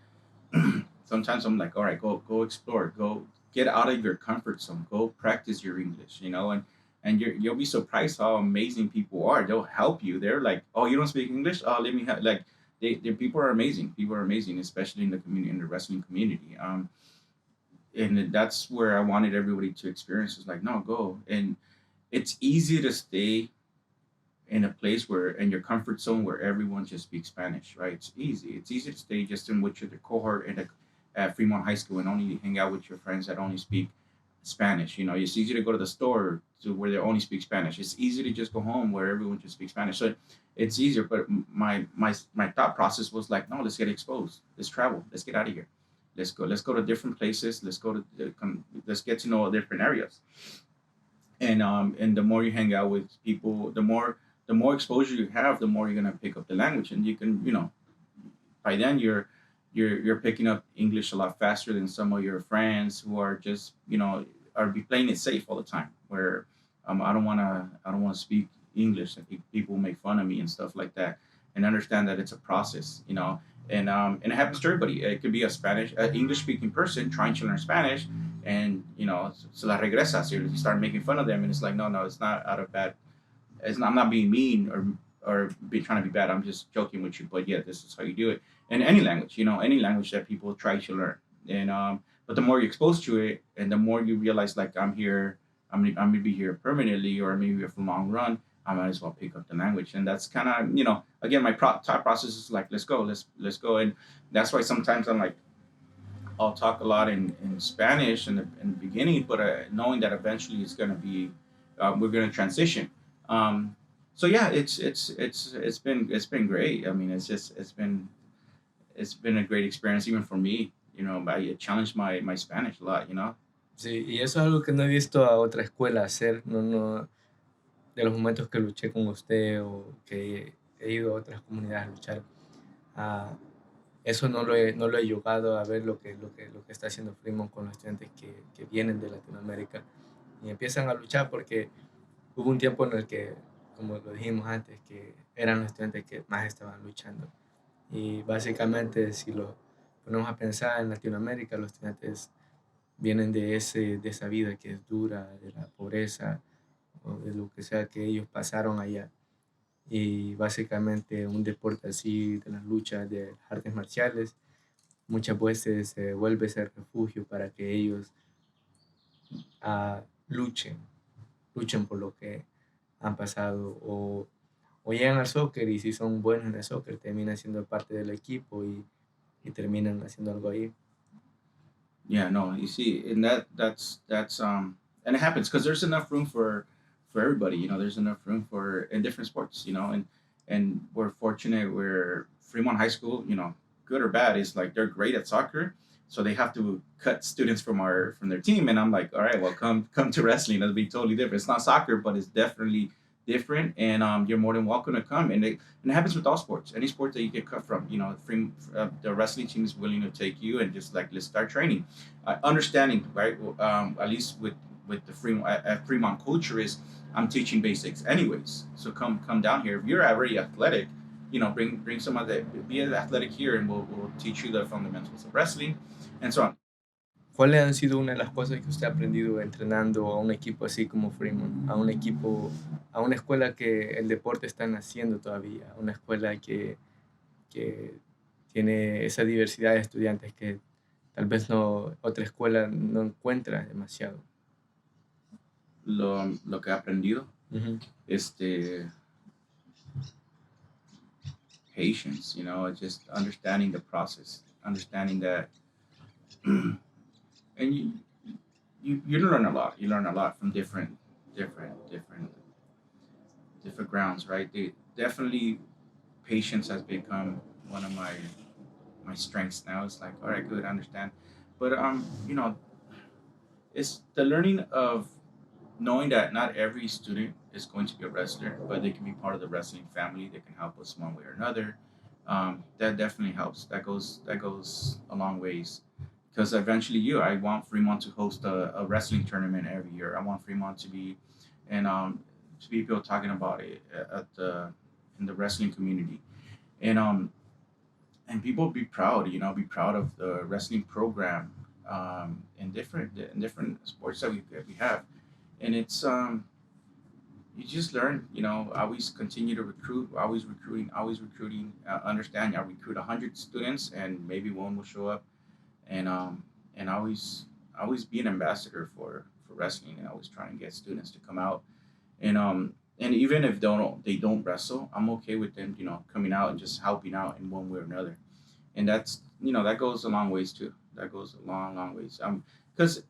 sometimes I'm like, all right, go explore, go get out of your comfort zone, go practice your English, you know, and you'll be surprised how amazing people are. They'll help you. They're like, oh, you don't speak English? Oh, let me like. They people are amazing. People are amazing, especially in the community, in the wrestling community. And that's where I wanted everybody to experience. Is like, no, go. And it's easy to stay in a place where in your comfort zone where everyone just speaks Spanish, right? It's easy. It's easy to stay just in with your the cohort at Fremont High School and only hang out with your friends that only speak Spanish. You know, it's easy to go to the store to where they only speak Spanish. It's easy to just go home where everyone just speaks Spanish. So it's easier. But my thought process was like, no, let's get exposed. Let's travel. Let's get out of here. Let's go. Let's go to different places. Let's get to know different areas. And the more you hang out with people, the more exposure you have, the more you're gonna pick up the language, and you can, you know, by then you're picking up English a lot faster than some of your friends who are just, you know, are be playing it safe all the time. Where I don't wanna speak English, and people make fun of me and stuff like that, and understand that it's a process, you know. And it happens to everybody. It could be English speaking person trying to learn Spanish, and you know, se la regresas. You start making fun of them, and it's like, no, no, it's not out of bad. I'm not being mean or trying to be bad. I'm just joking with you. But yeah, this is how you do it in any language. You know, any language that people try to learn. And but the more you're exposed to it, and the more you realize, like, I'm here, I'm gonna be here permanently, or maybe here for a long run. I might as well pick up the language, and that's kind of, you know, again, my thought process is like, let's go, let's go, and that's why sometimes I'm like, I'll talk a lot in Spanish in the beginning, but knowing that eventually it's gonna be, we're gonna transition. Um, so yeah, it's been great. I mean, it's been a great experience even for me. I challenged my Spanish a lot. Sí, y eso es algo que no he visto a otra escuela hacer, de los momentos que luché con usted o que he ido a otras comunidades a luchar, ah, eso no lo he llegado a ver lo que está haciendo Fremont con los estudiantes que vienen de Latinoamérica y empiezan a luchar porque hubo un tiempo en el que, como lo dijimos antes, que eran los estudiantes que más estaban luchando. Y básicamente, si lo ponemos a pensar en Latinoamérica, los estudiantes vienen de esa vida que es dura, de la pobreza o de lo que sea que ellos pasaron allá. Y básicamente un deporte así, de las luchas, de las artes marciales, muchas veces se vuelve ese refugio para que ellos luchen, luchen por lo que han pasado o llegan al soccer y si son buenos en el soccer terminan siendo parte del equipo y terminan haciendo algo ahí. Yeah, no, you see, and and it happens because there's enough room for everybody. There's enough room for in different sports. And we're fortunate. We're Fremont High School. Good or bad, is like they're great at soccer, so they have to cut students from their team. And I'm like, all right, well, come to wrestling. That'll be totally different. It's not soccer, but it's definitely different. And you're more than welcome to come. And it happens with all sports. Any sport that you get cut from, the wrestling team is willing to take you and just like let's start training. Understanding, right? At least with the Fremont culture is I'm teaching basics anyways. So come down here. If you're already athletic, bring some of that. Be athletic here, and we'll teach you the fundamentals of wrestling, and so on. ¿Cuáles han sido una de las cosas que usted ha aprendido entrenando a un equipo así como Fremont? A un equipo, a una escuela que el deporte está naciendo todavía, una escuela que tiene esa diversidad de estudiantes que tal vez otra escuela no encuentra demasiado. Lo que he aprendido, Ujú. este, patience. Just understanding the process, understanding that, and you learn a lot. You learn a lot from different grounds, right? Definitely patience has become one of my strengths now. It's like, all right, good, I understand. But it's the learning of knowing that not every student is going to be a wrestler, but they can be part of the wrestling family. They can help us one way or another. That definitely helps. That goes a long ways. Because eventually, I want Fremont to host a wrestling tournament every year. I want Fremont to be, and to be people talking about it at the in the wrestling community, and people be proud. Be proud of the wrestling program in different sports that we have, and it's you just learn. Always continue to recruit, always recruiting. Understand, I recruit 100 students, and maybe one will show up, and always be an ambassador for wrestling, and always trying to get students to come out, and even if they don't wrestle, I'm okay with them, coming out and just helping out in one way or another, and that goes a long ways too. That goes a long ways. Because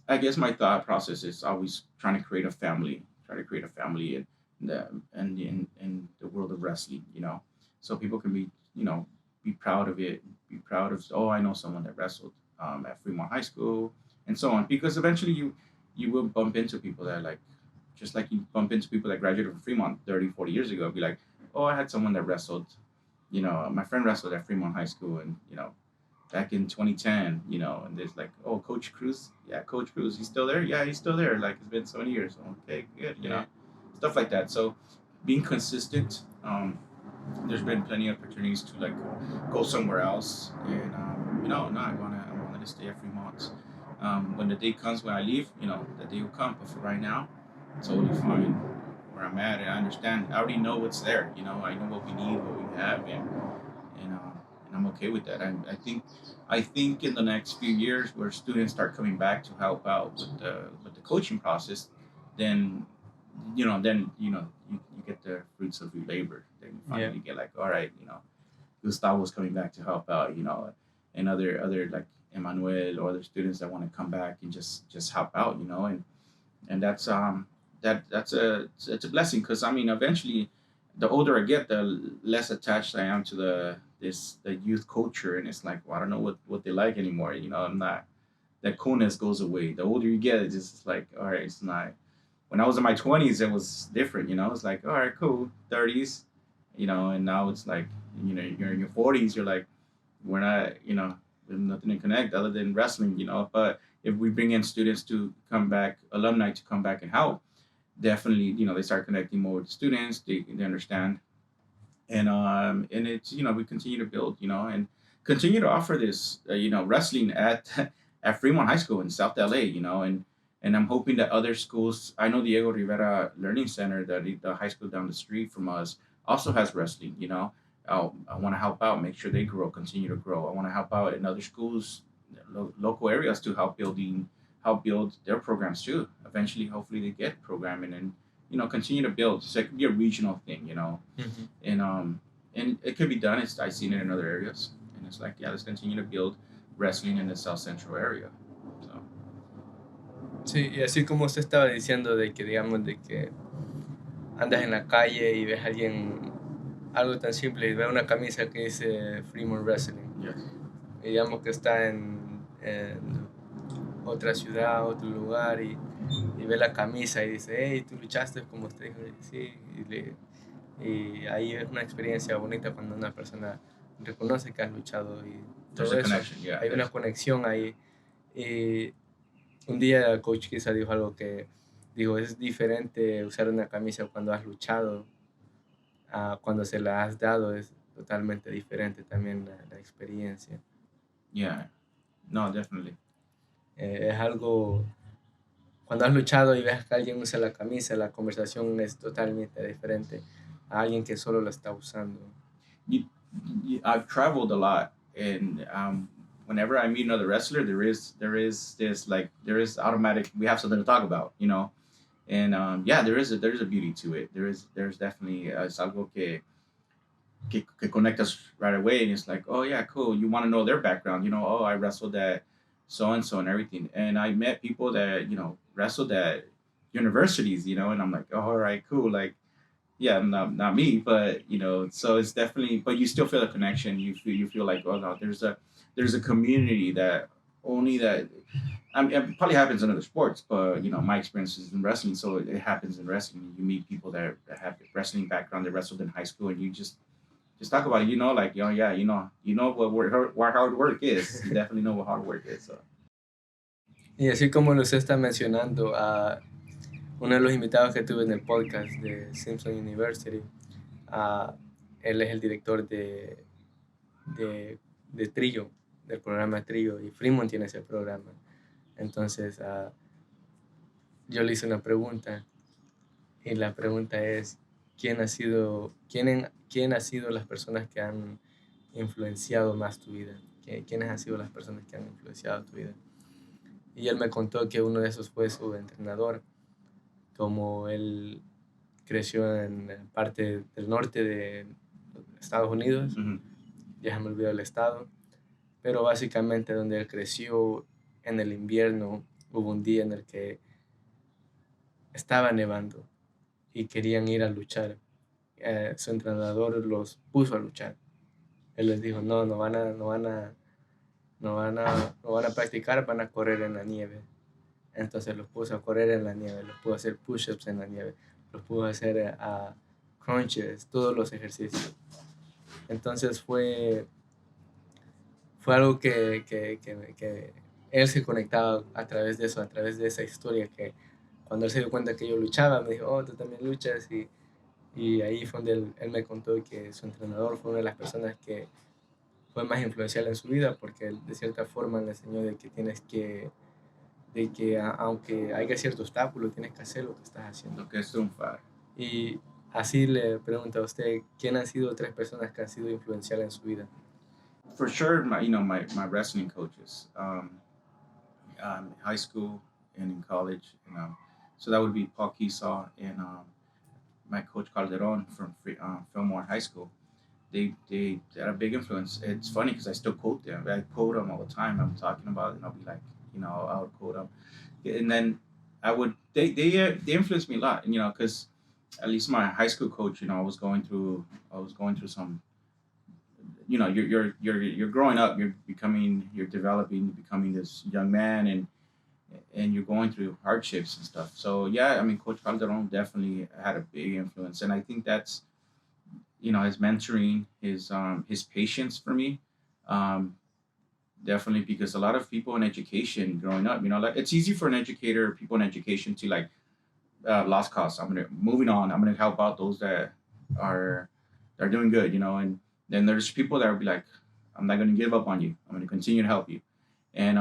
I guess my thought process is always trying to create a family, try to create a family in the world of wrestling, so people can be proud of it, be proud of, oh, I know someone that wrestled at Fremont High School, and so on. Because eventually you will bump into people that like, just like you bump into people that graduated from Fremont 30, 40 years ago, be like, oh, I had someone that wrestled, my friend wrestled at Fremont High School, and back in 2010, and there's like, oh, Coach Cruz, yeah, Coach Cruz, he's still there, yeah, he's still there, like it's been so many years, okay, good, Yeah. stuff like that. So being consistent, there's been plenty of opportunities to like go somewhere else, and no, I wanted to stay at Fremont. When the day comes when I leave, the day will come, but for right now, totally fine where I'm at, and I understand, I already know what's there, I know what we need, what we have, and I'm okay with that. I think in the next few years, where students start coming back to help out with the coaching process, then you get the fruits of your labor. Then you Yeah. finally get like, all right, Gustavo's coming back to help out, and other like Emmanuel or other students that want to come back and just help out, and that's it's a blessing because I mean eventually the older I get the less attached I am to the youth culture, and it's like, well, I don't know what they like anymore. I'm not, that coolness goes away. The older you get, it's just like, all right, it's not. When I was in my 20s, it was different. It's like, all right, cool. 30s, and now it's like, you're in your 40s. You're like, we're not, we have nothing to connect other than wrestling. But if we bring in students to come back, alumni to come back and help, definitely, they start connecting more with the students. They understand, and it's, we continue to build, and continue to offer this, wrestling at at Fremont High School in South LA, and I'm hoping that other schools. I know Diego Rivera Learning Center, that the high school down the street from us, also has wrestling. I want to help out, make sure they grow, continue to grow. I want to help out in other schools, local areas, to help build their programs too. Eventually, hopefully, they get programming, and continue to build. So it could be a regional thing, Mhm. and it could be done. I've seen it in other areas, and it's like, yeah, let's continue to build wrestling in the South Central area. So Sí, y así como usted estaba diciendo de que, digamos, de que andas en la calle y ves a alguien, algo tan simple, y ves una camisa que dice Fremont Wrestling, yes, y digamos que está en otra ciudad, otro lugar, y ve la camisa y dice, hey, tú luchaste como usted dijo, y sí, y ahí es una experiencia bonita cuando una persona reconoce que has luchado y there's todo a eso. connection. Yeah, Hay una conexión ahí. Y un día el coach quizá dijo algo que digo, es diferente usar una camisa cuando has luchado a cuando se la has dado, es totalmente diferente también la experiencia. yeah, no, definitely. Es algo, cuando has luchado y ves que alguien usa la camisa, la conversación es totalmente diferente a alguien que solo la está usando. you, I've traveled a lot, and whenever I meet another wrestler, there is this, like, there is automatic. We have something to talk about, and yeah, there is a beauty to it. There's definitely es algo que conectas right away, and it's like, oh yeah, cool. You want to know their background, oh, I wrestled at so and so and everything, and I met people that wrestled at universities, and I'm like, oh, all right, cool, like, yeah, not me, but so it's definitely, but you still feel a connection. You feel like, oh no, there's a community that only that. I mean, it probably happens in other sports, but my experience is in wrestling, so it happens in wrestling. You meet people that have a wrestling background, they wrestled in high school, and you just talk about it. Like, yeah, what hard work is. You definitely know what hard work is. So Y así como lo usted está mencionando, a uno de los invitados que tuve en el podcast de Simpson University, él es el director de Trillo, del programa Trillo, y Fremont tiene ese programa. Entonces, yo le hice una pregunta, y la pregunta es, ¿quién ha sido las personas que han influenciado más tu vida? ¿Quiénes han sido las personas que han influenciado tu vida? Y él me contó que uno de esos fue su entrenador, como él creció en parte del norte de Estados Unidos, mhm. ya se me olvidó el estado, pero básicamente donde él creció en el invierno, hubo un día en el que estaba nevando y querían ir a luchar. Su entrenador los puso a luchar. Él les dijo, no van a practicar, van a correr en la nieve. Entonces los puso a correr en la nieve, los puso a hacer push-ups en la nieve, los puso a hacer crunches, todos los ejercicios. Entonces fue algo que él se conectaba a través de eso, a través de esa historia, que cuando él se dio cuenta que yo luchaba, me dijo, oh, tú también luchas, y ahí fue donde él me contó que su entrenador fue una de las personas que fue más influencial en su vida, porque él, de cierta forma, le enseñó de que aunque haya cierto obstáculo, tienes que hacer lo que estás haciendo. Lo que es triunfar. Y así le pregunto a usted, ¿quién han sido tres personas que han sido influenciales en su vida? For sure, my wrestling coaches, high school and in college, so that would be Paul Keesaw and my coach Calderon from Fremont High School. They had a big influence. It's funny because I still quote them. I quote them all the time. I'm talking about it, and I'll be like, I would quote them. And then I would they influenced me a lot, because at least my high school coach, I was going through some, you're growing up, you're developing, you're becoming this young man, and you're going through hardships and stuff. So yeah, I mean, Coach Calderon definitely had a big influence, and I think that's, his mentoring, his patience for me. Um, Definitely, because a lot of people in education growing up, like it's easy for an educator, people in education to like lost cause. Moving on. I'm gonna help out those are that are doing good, and then there's people that will be like, I'm not gonna give up on you. I'm gonna continue to help you, and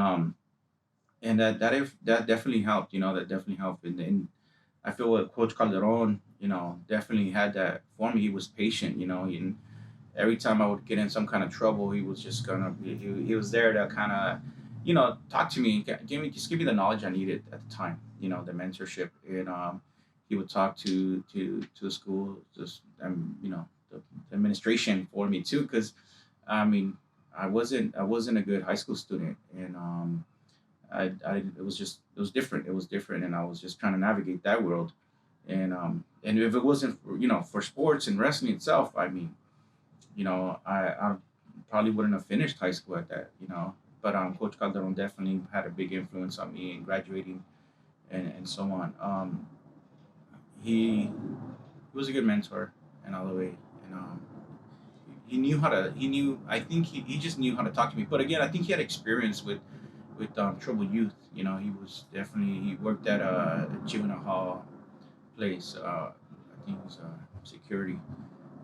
that definitely helped. That definitely helped, and I feel what Coach Calderon, definitely had that for me. He was patient, and every time I would get in some kind of trouble, he was just gonna be, he was there to kind of, talk to me, give me the knowledge I needed at the time, the mentorship, and he would talk to the school, just the administration for me too, because I mean, I wasn't a good high school student, and it was different, and I was just trying to navigate that world, and if it wasn't for, for sports and wrestling itself, I mean, I probably wouldn't have finished high school at that, But Coach Calderon definitely had a big influence on me in graduating, and so on. He was a good mentor and all the way, and he knew how to. He knew. I think he just knew how to talk to me. But again, I think he had experience with troubled youth. He worked at a juvenile hall place. I think it was security,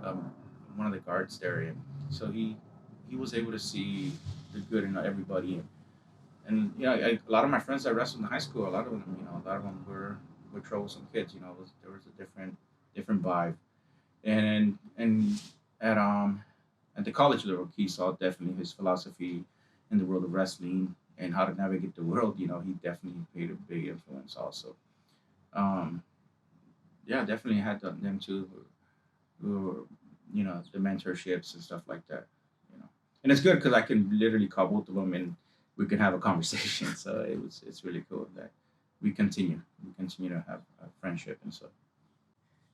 um, one of the guards there, and so he was able to see the good in everybody, and a lot of my friends that wrestled in high school, a lot of them were troublesome kids. There was a different vibe, and at at the college level, he saw definitely his philosophy in the world of wrestling and how to navigate the world. He definitely played a big influence also. Um, yeah, definitely had them too, who were, the mentorships and stuff like that. And it's good because I can literally call both of them and we can have a conversation. So it's really cool that we continue to have a friendship and stuff.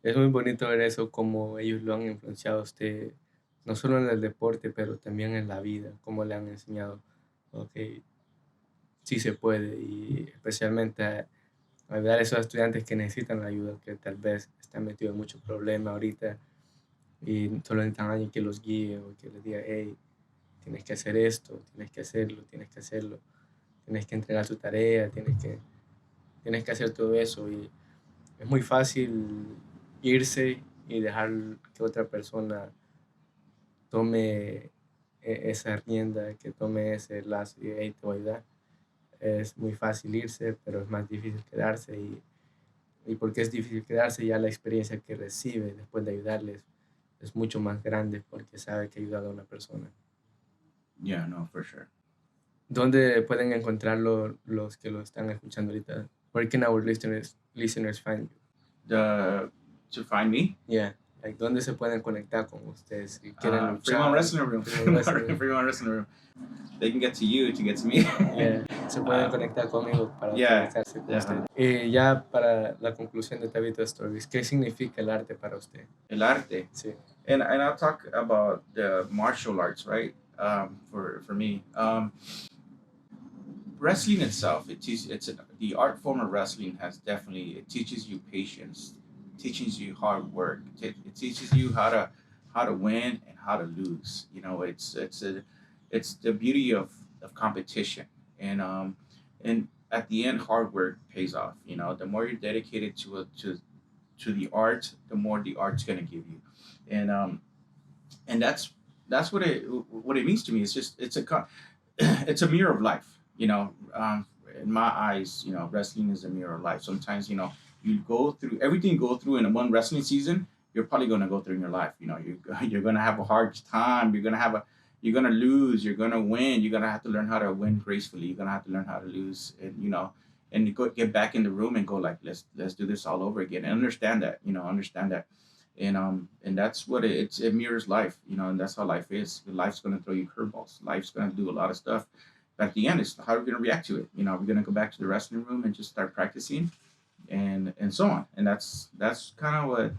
Es muy bonito ver eso, cómo ellos lo han influenciado a usted, no solo en el deporte, pero también en la vida, cómo le han enseñado, ok, sí se puede, y especialmente a ayudar a esos estudiantes que necesitan la ayuda, que tal vez están metidos en muchos problemas ahorita y solo necesitan a alguien que los guíe o que les diga, hey, tienes que hacer esto, tienes que hacerlo, tienes que hacerlo, tienes que entregar tu tarea, tienes que hacer todo eso. Y es muy fácil irse y dejar que otra persona tome esa rienda, que tome ese lazo y hey, te voy a ayudar. Es muy fácil irse, pero es más difícil quedarse. Y porque es difícil quedarse, ya la experiencia que recibe después de ayudarles es mucho más grande porque sabe que ha ayudado a una persona. Yeah, no, for sure. ¿Dónde pueden encontrarlo los que lo están escuchando ahorita? Where can our listeners find you? To find me, Yeah, like, ¿dónde se pueden conectar con ustedes si quieren luchar? Fremont Wrestling Room. Fremont Wrestling Room. Fremont Wrestling Room. They can get to you to get to me. Yeah, se pueden conectar conmigo para conectarse con usted. Y ya para la conclusión de Tabito Stories, ¿qué significa el arte para usted? El arte. Sí. And I'll talk about the martial arts, right? For me, wrestling itself, the art form of wrestling it teaches you patience, teaches you hard work, it teaches you how to win and how to lose. It's the beauty of competition, and at the end, hard work pays off. The more you're dedicated to the art, the more the art's gonna give you, and that's what it means to me. It's just it's a mirror of life. In my eyes, wrestling is a mirror of life. Sometimes, you go through everything you go through in one wrestling season. You're probably gonna go through in your life. You're gonna have a hard time. You're gonna lose. You're gonna win. You're gonna have to learn how to win gracefully. You're gonna have to learn how to lose, and you get back in the room and go like, let's do this all over again, and understand that. And that's what it mirrors life, and that's how life is. Life's gonna throw you curveballs. Life's gonna do a lot of stuff. But at the end, it's how we're gonna react to it. We're gonna go back to the wrestling room and just start practicing, and so on. And that's kind of what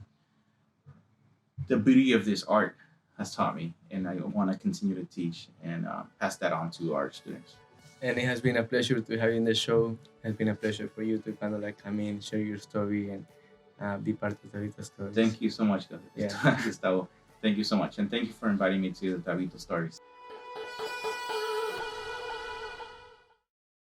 the beauty of this art has taught me, and I want to continue to teach and pass that on to our students. And it has been a pleasure to have you in the show. It has been a pleasure for you to kind of like come in, share your story, and be part of the Tabito Stories. Thank you so much, Yeah. Gustavo. Thank you so much, and thank you for inviting me to the Tabito Stories.